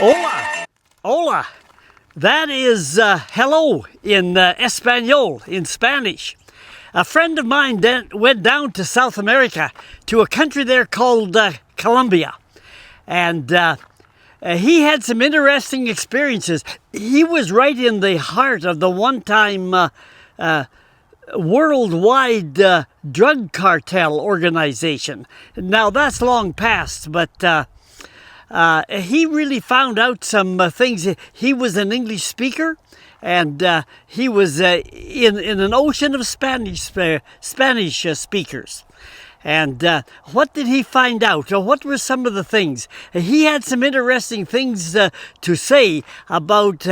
Hola, hola. That is hello in Espanol, in Spanish. A friend of mine went down to South America, to a country there called Colombia. And he had some interesting experiences. He was right in the heart of the one-time worldwide drug cartel organization. Now, that's long past, but he really found out some things. He was an English speaker, and he was in an ocean of Spanish speakers. And what did he find out? What were some of the things? He had some interesting things to say about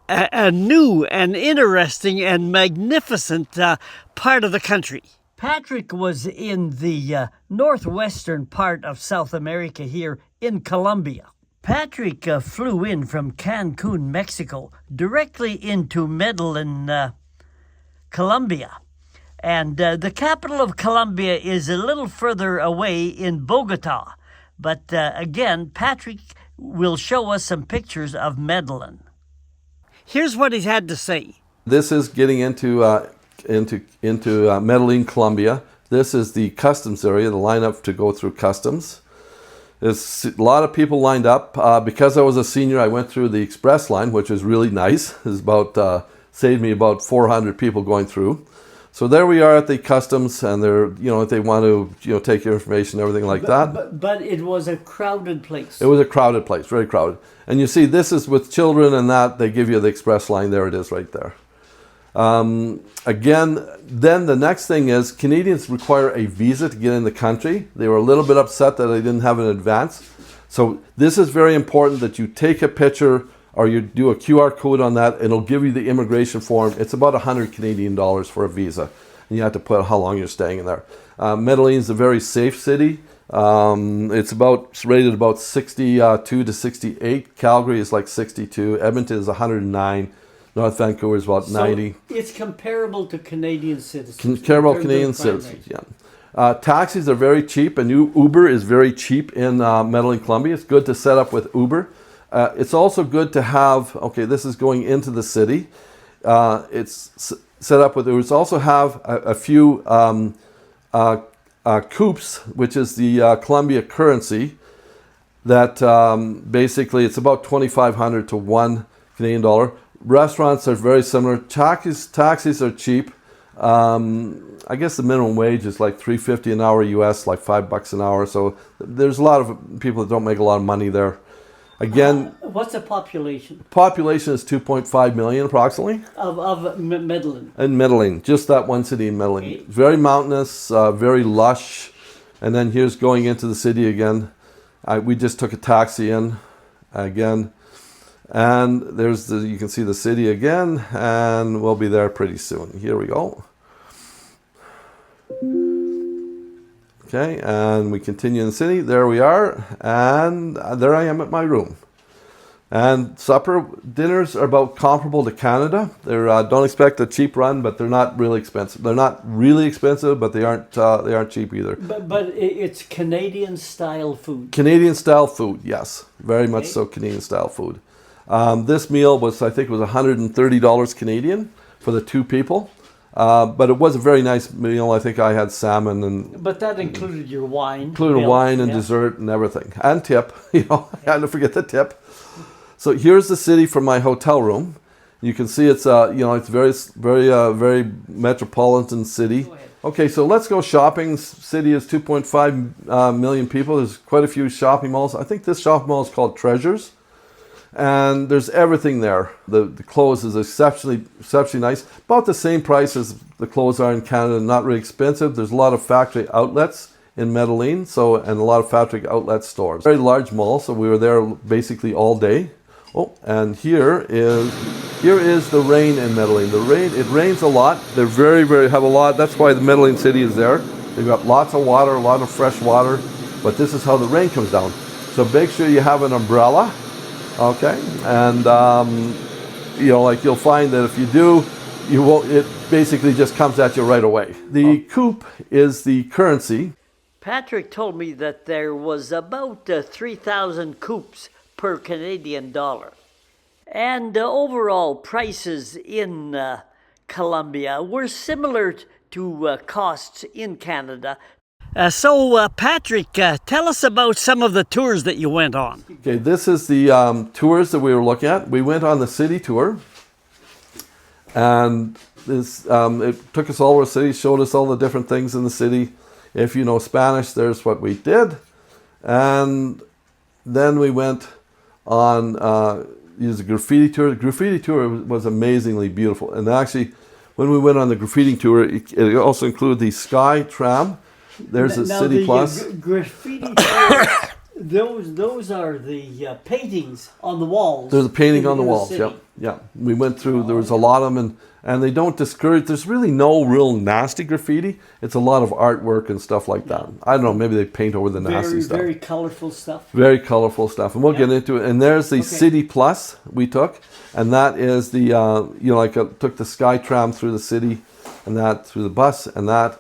a new and interesting and magnificent part of the country. Patrick was in the northwestern part of South America here in Colombia. Patrick flew in from Cancun, Mexico, directly into Medellin, Colombia. And the capital of Colombia is a little further away in Bogota. But again, Patrick will show us some pictures of Medellin. Here's what he's had to say. This is getting into Medellin, Colombia. This is the customs area, the lineup to go through customs. There's a lot of people lined up. Because I was a senior, I went through the express line, which was really nice. It's about saved me about 400 people going through. So there we are at the customs, and they're, if they want to, take your information, everything like that. But it was a crowded place. It was a crowded place, very crowded. And you see, this is with children and that, they give you the express line. There it is right there. Again, then the next thing is Canadians require a visa to get in the country. They were a little bit upset that they didn't have an advance. So this is very important that you take a picture or you do a QR code on that, and it'll give you the immigration form. It's about 100 Canadian dollars for a visa. And you have to put how long you're staying in there. Medellin is a very safe city. It's rated about 62 to 68. Calgary is like 62. Edmonton is 109. North Vancouver is about 90. So it's comparable to Canadian citizens. Comparable Canadian citizens, yeah. Taxis are very cheap, and Uber is very cheap in Medellin, Colombia. It's good to set up with Uber. It's also good to have, this is going into the city. It's set up with Uber. It's also have a few coups, which is the Colombia currency, that basically it's about 2,500 to 1 Canadian dollar. Restaurants are very similar. Taxis are cheap. I guess the minimum wage is like $3.50 an hour US, like $5 an hour. So there's a lot of people that don't make a lot of money there. Again, what's the population? Population is 2.5 million approximately. Of Medellin. In Medellin, just that one city in Medellin. Okay. Very mountainous, very lush. And then here's going into the city again. We just took a taxi in again. And you can see the city again, and we'll be there pretty soon. Here we go. Okay, and we continue in the city. There we are, and there I am at my room. And dinners are about comparable to Canada. They're don't expect a cheap run, but they're not really expensive. They're not really expensive, but they aren't cheap either. But it's Canadian style food. Canadian style food, yes, very much so. Canadian style food. This meal was $130 Canadian for the two people. But it was a very nice meal. I think I had salmon But that included your wine. Included wine and dessert and everything. And tip. I had to forget the tip. So here's the city from my hotel room. You can see it's it's very metropolitan city. Okay, so let's go shopping. City is 2.5 million people. There's quite a few shopping malls. I think this shopping mall is called Treasures. And there's everything there. The clothes is exceptionally nice. About the same price as the clothes are in Canada. Not really expensive. There's a lot of factory outlets in Medellin, and a lot of factory outlet stores. Very large mall, so we were there basically all day. Oh, and here is the rain in Medellin. It rains a lot. They're very have a lot. That's why the Medellin city is there. They've got lots of water, a lot of fresh water. But this is how the rain comes down. So make sure you have an umbrella. Okay, and you'll find that if you do, it basically just comes at you right away. The coupe is the currency. Patrick told me that there was about 3,000 coupes per Canadian dollar. And overall prices in Colombia were similar to costs in Canada. So, Patrick, tell us about some of the tours that you went on. Okay, this is the tours that we were looking at. We went on the city tour, and this it took us all over the city, showed us all the different things in the city. If you know Spanish, there's what we did, and then we went on a graffiti tour. The graffiti tour was amazingly beautiful, and actually, when we went on the graffiti tour, it also included the Sky Tram. There's a Now, City the, Plus. Graffiti tours, those are the paintings on the walls. There's a painting in- on the in walls. city. Yeah, yeah. We went through. There was a lot of them, and they don't discourage. There's really no real nasty graffiti. It's a lot of artwork and stuff like that. I don't know. Maybe they paint over the nasty Very, stuff. very colorful stuff. Very colorful stuff, and we'll get into it. And there's the City Plus we took, and that is the took the Sky Tram through the city, and that through the bus, and that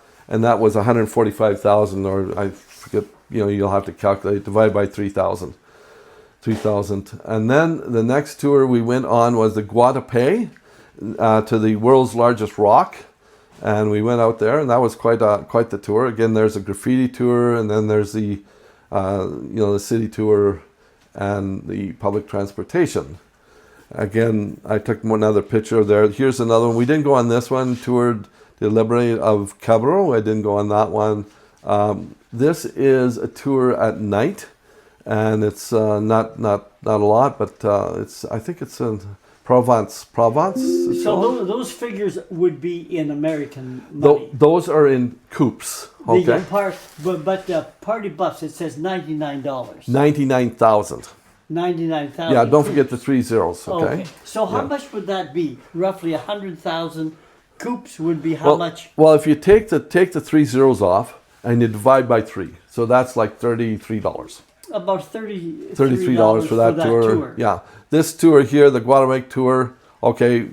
was 145,000, or I forget. You'll have to calculate, divide by 3,000. 3,000. And then the next tour we went on was the Guatapé, to the world's largest rock, and we went out there, and that was quite the tour. Again, there's a graffiti tour, and then there's the the city tour and the public transportation. Again, I took another picture there. Here's another one. We didn't go on this one. Toured the Library of Cabrero. I didn't go on that one. This is a tour at night, and it's not a lot, but I think it's in Provence. It's So called. those figures would be in American money. Those are in coupes. Okay, But party bus, it says $99. 99,000. 99,000. Yeah, don't forget the 3 zeros. Okay. So how Yeah. much would that be? Roughly 100,000 coops would be how much? Well, if you take the 3 zeros off and you divide by 3, so that's like $33. About $33 for that tour. Yeah, this tour here, the Guatemala tour. Okay,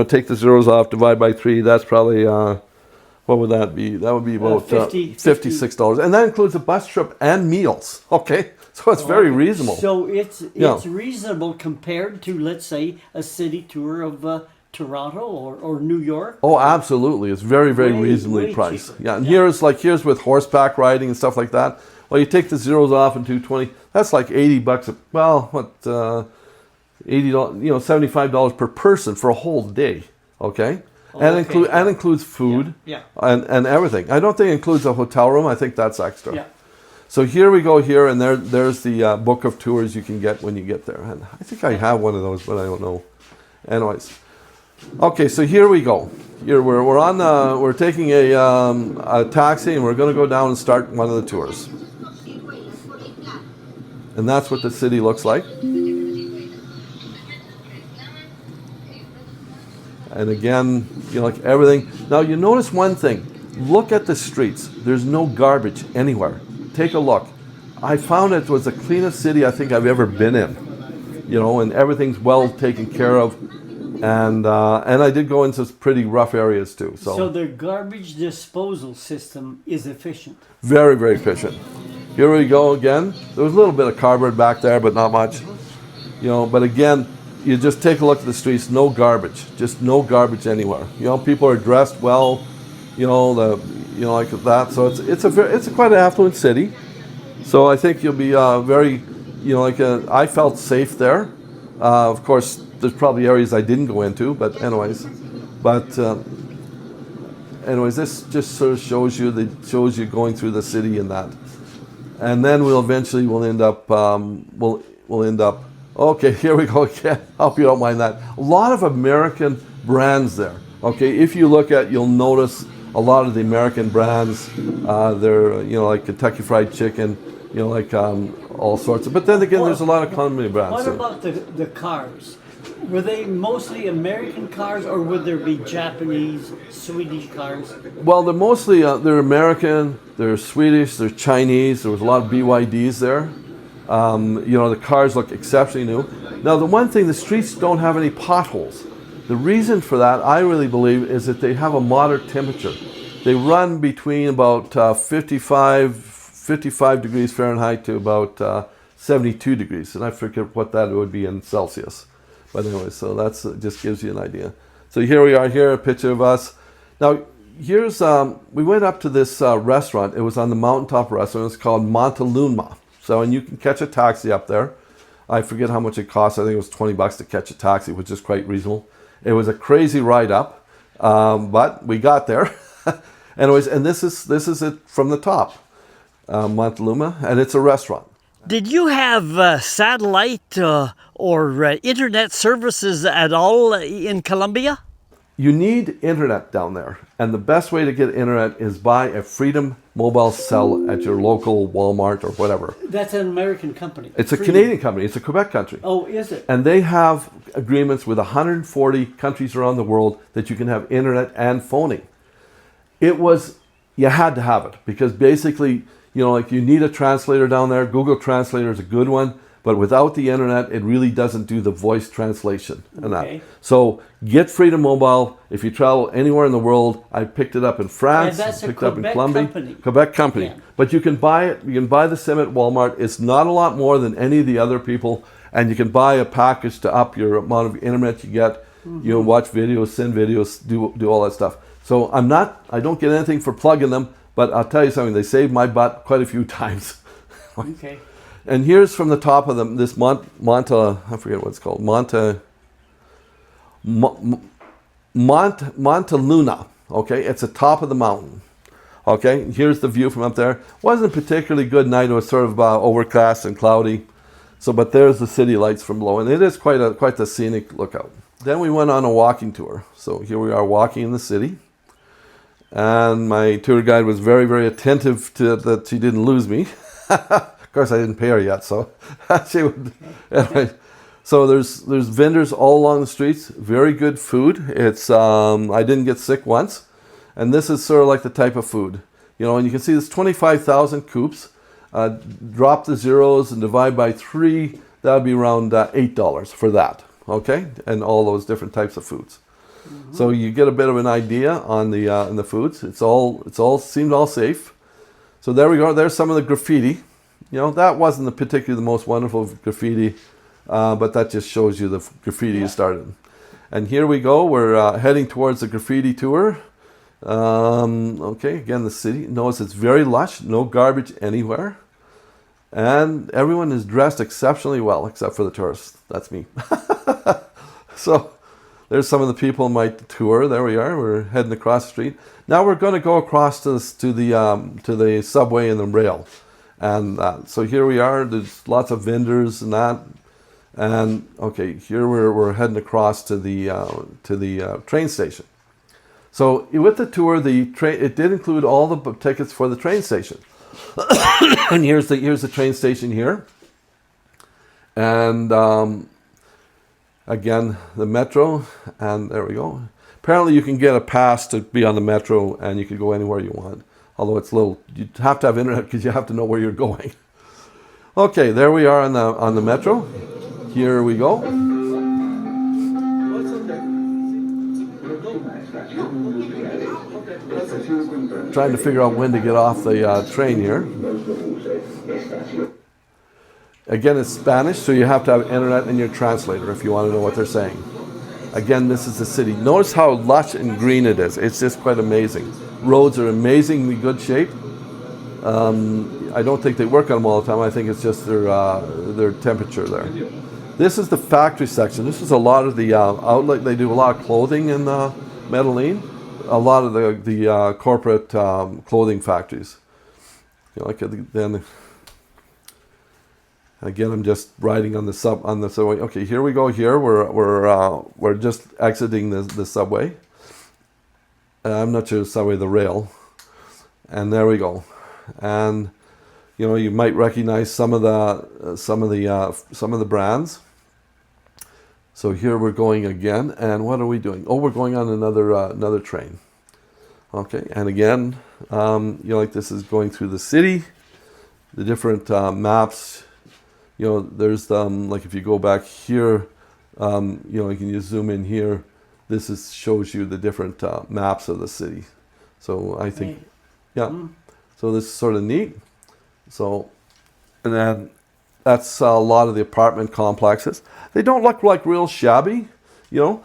take the zeros off, divide by 3. That's probably what would that be? That would be about $56, and that includes a bus trip and meals. Okay, so it's very reasonable. So it's Yeah. reasonable compared to, let's say, a city tour of Toronto or New York. Oh, absolutely! It's very, very Way- reasonably way priced. cheaper. Yeah, and here's with horseback riding and stuff like that. Well, you take the zeros off and $220. That's like $80. $80? $75 per person for a whole day. Okay, and includes food. Yeah. And everything. I don't think it includes a hotel room. I think that's extra. Yeah. So here we go here, and there's the book of tours you can get when you get there. And I think I have one of those, but I don't know. Anyways, okay, so here we go. Here we're taking a taxi, and we're going to go down and start one of the tours. And that's what the city looks like. And again, like everything. Now you notice one thing. Look at the streets. There's no garbage anywhere. Take a look. I found it was the cleanest city I think I've ever been in. And everything's well taken care of. And I did go into some pretty rough areas too. So their garbage disposal system is efficient. Very, very efficient. Here we go again. There was a little bit of cardboard back there, but not much. But again, you just take a look at the streets. No garbage. Just no garbage anywhere. People are dressed well. Like that. So it's a quite an affluent city. So I think you'll be very, I felt safe there. Of course, there's probably areas I didn't go into, but anyways. This just sort of shows you going through the city and that. And then we'll end up. Okay, here we go again. I hope you don't mind that. A lot of American brands there. Okay, if you look you'll notice a lot of the American brands. They're like Kentucky Fried Chicken. All sorts of. But then again, there's a lot of company brands. What too. about the cars? Were they mostly American cars, or would there be Japanese, Swedish cars? Well, they're mostly they're American, they're Swedish, they're Chinese. There was a lot of BYDs there. The cars look exceptionally new. Now, the one thing, the streets don't have any potholes. The reason for that, I really believe, is that they have a moderate temperature. They run between about 55 degrees Fahrenheit to about 72 degrees, and I forget what that would be in Celsius. But anyway, so that's just gives you an idea. So here we are. Here, a picture of us. Now here's we went up to this restaurant. It was on the mountaintop restaurant. It's called Montaluma. So, and you can catch a taxi up there. I forget how much it cost. I think it was $20 to catch a taxi, which is quite reasonable. It was a crazy ride up, but we got there. Anyways, and this is it from the top, Montaluma, and it's a restaurant. Did you have satellite or internet services at all in Colombia? You need internet down there, and the best way to get internet is buy a Freedom mobile cell at your local Walmart or whatever. That's an American company. It's a Canadian company. It's a Quebec country. Oh, is it? And they have agreements with 140 countries around the world that you can have internet and phoning. You had to have it because basically, like you need a translator down there. Google Translator is a good one, but without the internet, it really doesn't do the voice translation and that. So get Freedom Mobile. If you travel anywhere in the world, I picked it up in France, that's picked a it up in Quebec Colombia, company. Quebec company. Yeah. But you can buy it. You can buy the SIM at Walmart. It's not a lot more than any of the other people, and you can buy a package to up your amount of internet you get. You watch videos, send videos, do all that stuff. So I don't get anything for plugging them, but I'll tell you something. They saved my butt quite a few times. Okay. And here's from the top of them, this I forget what it's called, Montaluna, okay? It's the top of the mountain, okay? Here's the view from up there. Wasn't a particularly good night. It was sort of overcast and cloudy. So, but there's the city lights from below, and it is quite the scenic lookout. Then we went on a walking tour. So here we are walking in the city. And my tour guide was very, very attentive to that she didn't lose me. Of course, I didn't pay her yet, so she would. Anyway, so there's vendors all along the streets. Very good food. It's I didn't get sick once, and this is sort of like the type of food, And you can see there's 25,000 coops. Drop the zeros and divide by 3. That would be around $8 for that. Okay, and all those different types of foods. So you get a bit of an idea on the foods. It's all seemed all safe. So there we go. There's some of the graffiti. That wasn't particularly the most wonderful graffiti, but that just shows you the graffiti started. And here we go. We're heading towards the graffiti tour. Okay, again, the city. Notice it's very lush. No garbage anywhere. And everyone is dressed exceptionally well, except for the tourists. That's me. So there's some of the people in my tour. There we are. We're heading across the street. Now we're going to go across to the subway and the rail. And so here we are. There's lots of vendors and that. And okay, here we're heading across to the train station. So with the tour, it did include all the tickets for the train station. And here's the train station here. And again, the metro, and there we go. Apparently you can get a pass to be on the metro, and you can go anywhere you want. Although it's you have to have internet because you have to know where you're going. Okay, there we are on the metro. Here we go. Trying to figure out when to get off the train here. Again, it's Spanish, so you have to have internet and your translator if you want to know what they're saying. Again, this is the city. Notice how lush and green it is. It's just quite amazing. Roads are amazingly good shape. I don't think they work on them all the time. I think it's just their temperature there. This is the factory section. This is a lot of the outlet. They do a lot of clothing in Medellin. A lot of the corporate clothing factories. Then again, I'm just riding on the subway. Okay, here we go. Here we're just exiting the subway. I'm not sure the subway, the rail. And there we go. And you might recognize some of the brands. So here we're going again, and what are we doing? Oh, we're going on another train. Okay, and again, this is going through the city, the different maps. There's like if you go back here, you can just zoom in here. This shows you the different maps of the city. So I think, yeah. So this is sort of neat. So, and then That's a lot of the apartment complexes. They don't look like real shabby, you know.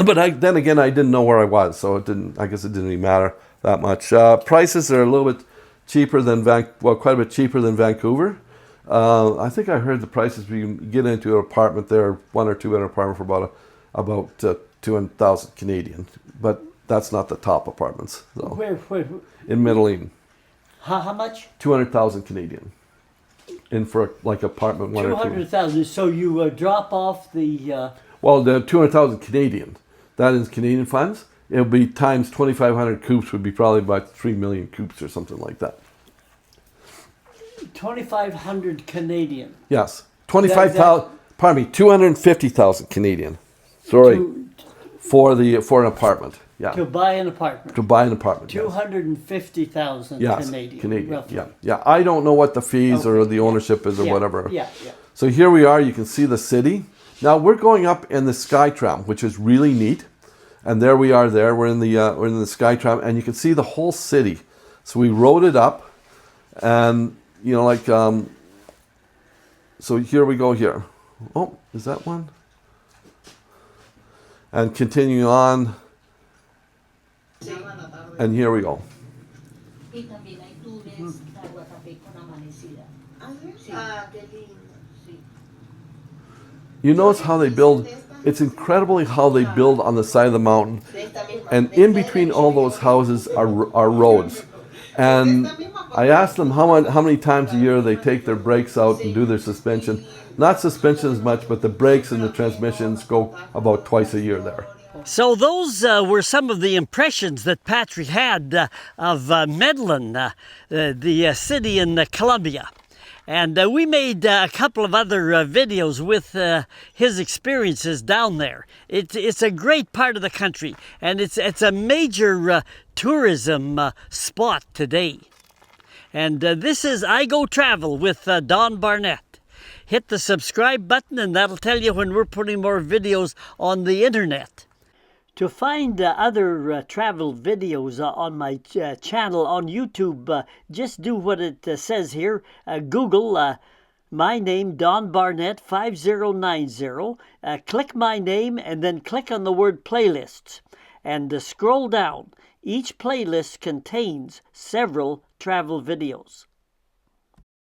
But then again, I didn't know where I was, so I guess it didn't really matter that much. Prices are a little bit cheaper than quite a bit cheaper than Vancouver. I think I heard the prices you can get into an apartment there, 1 or 2 bedroom apartment for about 200,000 Canadian, but that's not the top apartments. So. Where? In Medellin, How much? 200,000 Canadian. In for like apartment 1 or 2. 200,000. So you drop off the. Well, the 200,000 Canadian. That is Canadian funds. It'll be times 2,500 coops would be probably about 3 million coops or something like that. 2,500 Canadian. Yes, 25,000. Pardon me, 250,000 Canadian. Sorry, for an apartment. Yeah. To buy an apartment. To buy an apartment. 250,000 yes. Canadian. Roughly. Yeah. I don't know what the fees or the ownership is or whatever. Yeah. So here we are. You can see the city. Now we're going up in the SkyTram, which is really neat. And there we are. We're in the SkyTram, and you can see the whole city. So we rode it up, and so here we go here. Oh, is that one? And continuing on. And here we go. You notice how they build. It's incredibly how they build on the side of the mountain. And in between all those houses are roads. And I asked them how many times a year they take their brakes out and do their suspension. Not suspension as much, but the brakes and the transmissions go about twice a year there. So those were some of the impressions that Patrick had of Medellin, the city in Colombia. And we made a couple of other videos with his experiences down there. It's a great part of the country, and it's a major tourism spot today. And this is I Go Travel with Don Barnett. Hit the subscribe button, and that'll tell you when we're putting more videos on the internet. To find other travel videos on my channel on YouTube, just do what it says here. Google my name, Don Barnett 5090. Click my name and then click on the word playlists. And scroll down. Each playlist contains several travel videos.